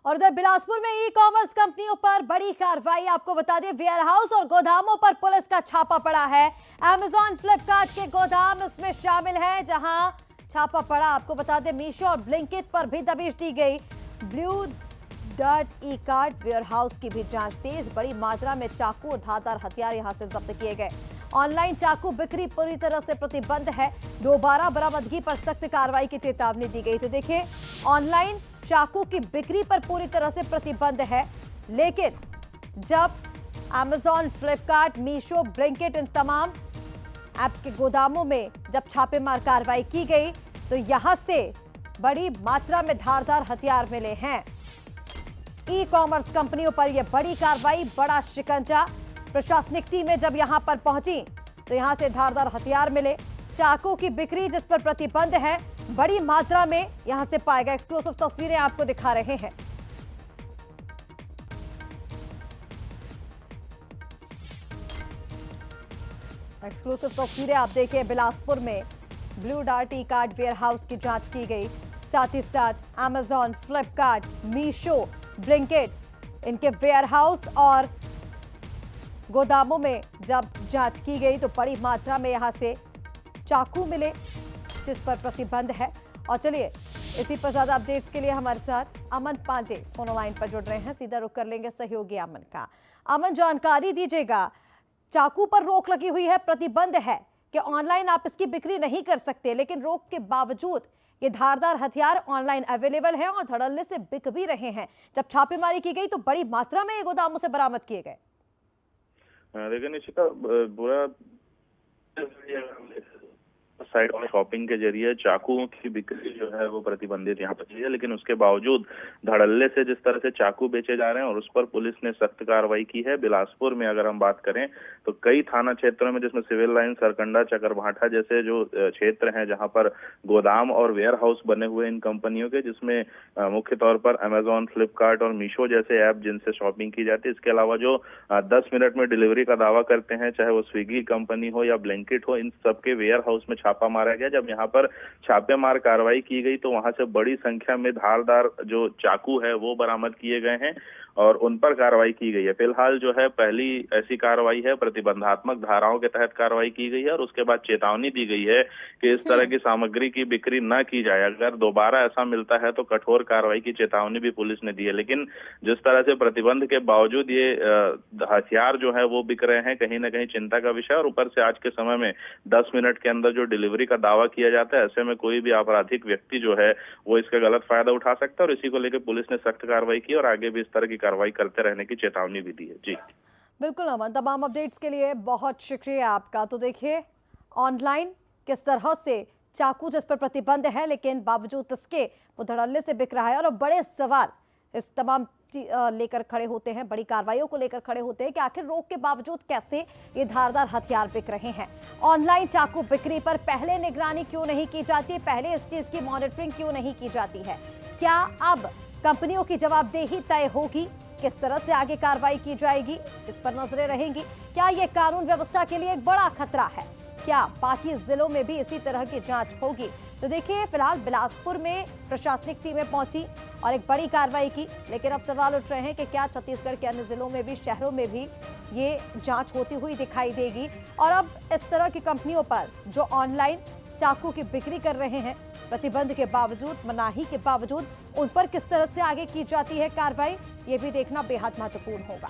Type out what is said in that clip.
और इधर बिलासपुर में ई कॉमर्स कंपनियों पर बड़ी कार्रवाई। आपको बता दें, वेयर हाउस और गोदामों पर पुलिस का छापा पड़ा है। अमेजॉन, फ्लिपकार्ट के गोदाम इसमें शामिल हैं, जहां छापा पड़ा। आपको बता दें, मीशो और ब्लिंकिट पर भी दबिश दी गई। Blue Dart Ekart warehouse की भी जांच तेज। बड़ी मात्रा में चाकू और धारदार हथियार यहां से जब्त किए गए। ऑनलाइन चाकू बिक्री पूरी तरह से प्रतिबंध है। दोबारा बरामदगी पर सख्त कार्रवाई की चेतावनी दी गई। तो देखिए, ऑनलाइन चाकू की बिक्री पर पूरी तरह से प्रतिबंध है, लेकिन जब अमेजॉन, फ्लिपकार्ट, मीशो, ब्लिंकिट इन तमाम ऐप्स के गोदामों में जब छापेमार कार्रवाई की गई तो यहां से बड़ी मात्रा में धारदार हथियार मिले हैं। ई कॉमर्स कंपनियों पर यह बड़ी कार्रवाई, बड़ा शिकंजा। प्रशासनिक टीमें जब यहां पर पहुंची तो यहां से धारदार हथियार मिले। चाकू की बिक्री जिस पर प्रतिबंध है, बड़ी मात्रा में यहां से पाए गए। एक्सक्लूसिव तस्वीरें आपको दिखा रहे हैं। एक्सक्लूसिव तस्वीरें आप देखिए। बिलासपुर में Blue Dart Ekart warehouse की जांच की गई। साथ ही साथ अमेजॉन, फ्लिपकार्ट, मीशो, ब्लिंकिट इनके वेयर हाउस और गोदामों में जब जांच की गई तो बड़ी मात्रा में यहां से चाकू मिले, जिस पर प्रतिबंध है। और चलिए, इसी पर ज्यादा अपडेट्स के लिए हमारे साथ अमन पांडे फोन लाइन पर जुड़ रहे हैं। सीधा रुख कर लेंगे सहयोगी अमन का। अमन, जानकारी दीजिएगा, चाकू पर रोक लगी हुई है, प्रतिबंध है कि ऑनलाइन आप इसकी बिक्री नहीं कर सकते, लेकिन रोक के बावजूद ये धारदार हथियार ऑनलाइन अवेलेबल है और धड़ल्ले से बिक भी रहे हैं। जब छापेमारी की गई तो बड़ी मात्रा में ये गोदामों से बरामद किए गए। देखिए निशिता, बुरा साइट और शॉपिंग के जरिए चाकुओं की बिक्री जो है वो प्रतिबंधित यहाँ पर की है, लेकिन उसके बावजूद धड़ल्ले से जिस तरह से चाकू बेचे जा रहे हैं और उस पर पुलिस ने सख्त कार्रवाई की है। बिलासपुर में अगर हम बात करें तो कई थाना क्षेत्रों में, जिसमें सिविल लाइन, सरकंडा, चकरभाठा जैसे जो क्षेत्र हैं जहां पर गोदाम और वेयर हाउस बने हुए इन कंपनियों के, जिसमें मुख्य तौर पर अमेजॉन, फ्लिपकार्ट और मीशो जैसे ऐप जिनसे शॉपिंग की जाती है। इसके अलावा जो 10 मिनट में डिलीवरी का दावा करते हैं, चाहे वो स्विगी कंपनी हो या ब्लिंकिट हो, इन सबके वेयर हाउस में छापा मारा गया। जब यहाँ पर छापेमार कार्रवाई की गई तो वहां से बड़ी संख्या में धारदार जो चाकू है वो बरामद किए गए हैं और उन पर कार्रवाई की गई है। फिलहाल जो है पहली ऐसी कार्रवाई है, प्रतिबंधात्मक धाराओं के तहत कार्रवाई की गई है और उसके बाद चेतावनी दी गई है कि इस तरह की सामग्री की बिक्री न की जाए। अगर दोबारा ऐसा मिलता है तो कठोर कार्रवाई की चेतावनी भी पुलिस ने दी है। लेकिन जिस तरह से प्रतिबंध के बावजूद ये हथियार जो है वो बिक रहे हैं, कहीं ना कहीं चिंता का विषय। और ऊपर से आज के समय में 10 मिनट के अंदर जो डिलीवरी का दावा किया जाता है, ऐसे में कोई भी आपराधिक व्यक्ति जो है वो इसका गलत फायदा उठा सकता है और इसी को लेकर पुलिस ने सख्त कार्रवाई की और आगे भी इस तरह की कार्रवाई करते रहने की चेतावनी भी दी है। जी बिल्कुल अमन, तमाम अपडेट्स के लिए बहुत शुक्रिया आपका। तो देखिए, ऑनलाइन किस तरह से चाकू जिस पर प्रतिबंध है लेकिन बावजूद इसके वो धड़ल्ले से बिक रहा है, और बड़े सवाल इस तमाम लेकर खड़े होते हैं, बड़ी कार्रवाइयों को लेकर खड़े होते हैं कि आखिर रोक के बावजूद कैसे ये धारदार हथियार बिक रहे हैं। ऑनलाइन चाकू बिक्री पर पहले निगरानी क्यों नहीं की जाती, पहले इस चीज की मॉनिटरिंग क्यों नहीं की जाती है? क्या अब कंपनियों की जवाबदेही तय होगी? किस तरह से आगे कार्रवाई की जाएगी, इस पर नजरें रहेंगी। क्या ये कानून व्यवस्था के लिए एक बड़ा खतरा है? क्या बाकी जिलों में भी इसी तरह की जांच होगी? तो देखिए, फिलहाल बिलासपुर में प्रशासनिक टीमें पहुंची और एक बड़ी कार्रवाई की, लेकिन अब सवाल उठ रहे हैं कि क्या छत्तीसगढ़ के अन्य जिलों में भी, शहरों में भी ये जांच होती हुई दिखाई देगी? और अब इस तरह की कंपनियों पर जो ऑनलाइन चाकू की बिक्री कर रहे हैं, प्रतिबंध के बावजूद, मनाही के बावजूद, उन पर किस तरह से आगे की जाती है कार्रवाई, ये भी देखना बेहद महत्वपूर्ण होगा।